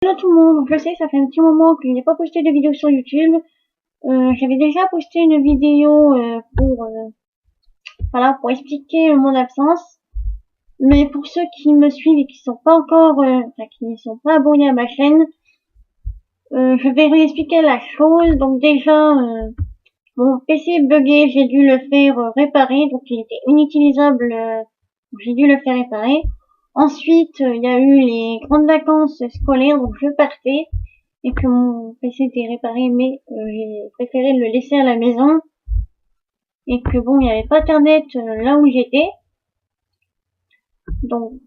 Hello tout le monde, je sais, ça fait un petit moment que je n'ai pas posté de vidéo sur YouTube. J'avais déjà posté une vidéo pour expliquer mon absence. Mais pour ceux qui me suivent et qui sont pas encore, qui ne sont pas abonnés à ma chaîne, je vais réexpliquer la chose. Donc déjà, mon PC bugué, j'ai dû le faire réparer, donc il était inutilisable, j'ai dû le faire réparer. Ensuite, il y a eu les grandes vacances scolaires, donc je partais et que mon PC était réparé, mais j'ai préféré le laisser à la maison et que bon, il n'y avait pas internet là où j'étais. Donc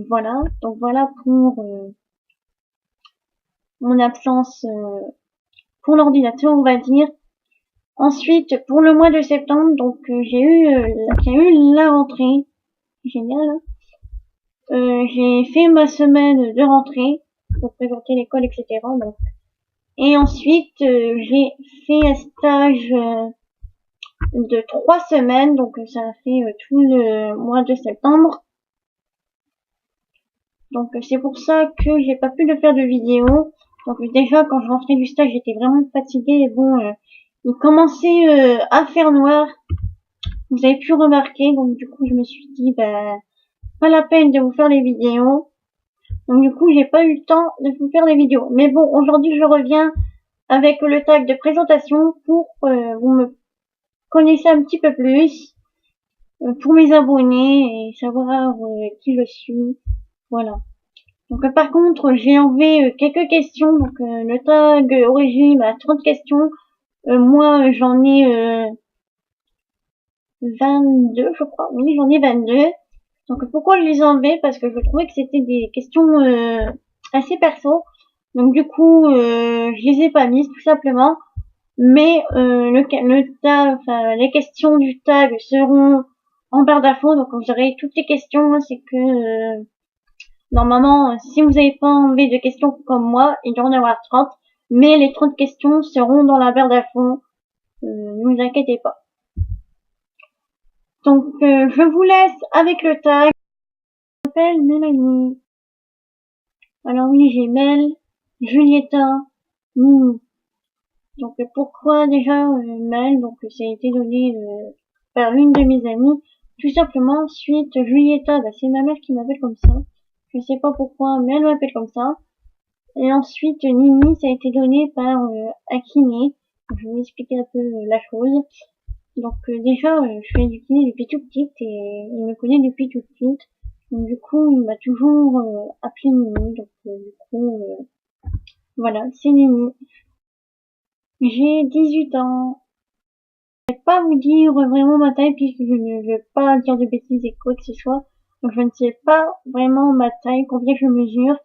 voilà, pour mon absence pour l'ordinateur, on va dire. Ensuite, pour le mois de septembre, donc j'ai eu la rentrée, génial. Hein. J'ai fait ma semaine de rentrée pour présenter l'école, etc. Donc. Et ensuite, j'ai fait un stage de 3 semaines, donc ça a fait tout le mois de septembre. Donc c'est pour ça que j'ai pas pu le faire de vidéo. Donc déjà quand je rentrais du stage, j'étais vraiment fatiguée et bon, il commençait à faire noir. Vous avez pu remarquer, donc du coup je me suis dit bah pas la peine de vous faire les vidéos. Donc du coup j'ai pas eu le temps de vous faire des vidéos. Mais bon, aujourd'hui je reviens avec le tag de présentation pour vous me connaissez un petit peu plus, pour mes abonnés et savoir qui je suis. Voilà. Donc par contre, j'ai enlevé quelques questions. Donc le tag origine a 30 questions. Moi, j'en ai 22, je crois. Oui, j'en ai 22. Donc pourquoi je les ai enlevées? Parce que je trouvais que c'était des questions assez perso. Donc du coup, je les ai pas mises tout simplement. Mais les questions du tag seront en barre d'infos. Donc vous aurez toutes les questions. C'est que normalement, si vous n'avez pas envie de questions comme moi, il doit en avoir 30. Mais les 30 questions seront dans la barre d'infos. Ne vous inquiétez pas. Donc, je vous laisse avec le tag. Je m'appelle Mélanie. Alors oui, j'ai Mel, Julietta, Mimi. Donc, pourquoi déjà Mel? Donc, ça a été donné par l'une de mes amies. Tout simplement, ensuite, Julietta, bah, c'est ma mère qui m'appelle comme ça. Je sais pas pourquoi, mais elle m'appelle comme ça. Et ensuite, Nini, ça a été donné par Akine. Je vais vous expliquer un peu la chose. Donc déjà, je fais du kiné depuis toute petite et il me connaît depuis toute petite. Donc du coup, il m'a toujours appelé Nini. Donc du coup, voilà, c'est Nini. J'ai 18 ans. Je vais pas vous dire vraiment ma taille puisque je ne veux pas dire de bêtises et quoi que ce soit. Donc je ne sais pas vraiment ma taille, combien je mesure.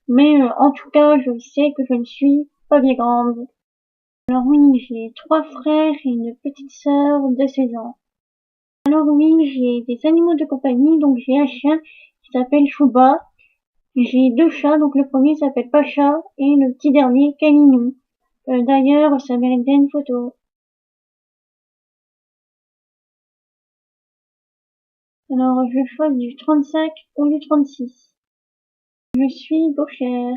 Mais en tout cas, je sais que je ne suis pas bien grande. Alors oui, j'ai 3 frères et une petite sœur de 16 ans. Alors oui, j'ai des animaux de compagnie, donc j'ai un chien qui s'appelle Chouba. J'ai 2 chats, donc le premier s'appelle Pacha et le petit dernier Calinou. D'ailleurs, ça mérite bien une photo. Alors je choisis du 35 ou du 36. Je suis gauchère.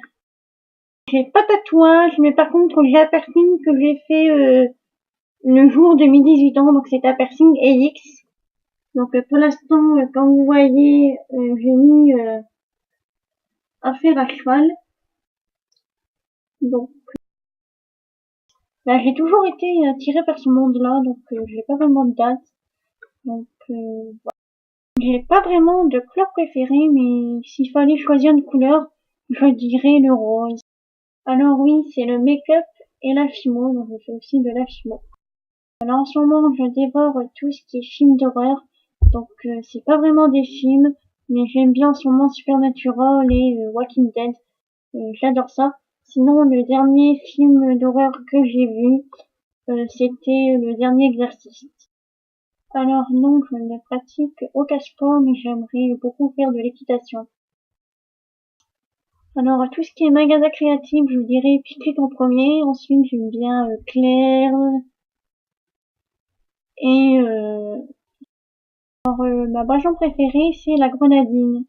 J'ai pas de tatouage, mais par contre j'ai un piercing que j'ai fait le jour de mes 18 ans, donc c'est un piercing Helix. Donc pour l'instant, comme vous voyez, j'ai mis à faire à cheval. Donc là, j'ai toujours été attirée par ce monde-là, donc j'ai pas vraiment de date. Donc voilà. J'ai pas vraiment de couleur préférée, mais s'il fallait choisir une couleur, je dirais le rose. Alors oui, c'est le make-up et la fimo, donc je fais aussi de la fimo. Alors en ce moment, je dévore tout ce qui est film d'horreur, donc c'est pas vraiment des films, mais j'aime bien en ce moment Supernatural et Walking Dead. J'adore ça. Sinon, le dernier film d'horreur que j'ai vu, c'était le dernier exercice. Alors non, je ne pratique aucun sport, mais j'aimerais beaucoup faire de l'équitation. Alors tout ce qui est magasin créatif, je vous dirais Pickwick en premier. Ensuite, j'aime bien Claire et ma boisson préférée, c'est la grenadine.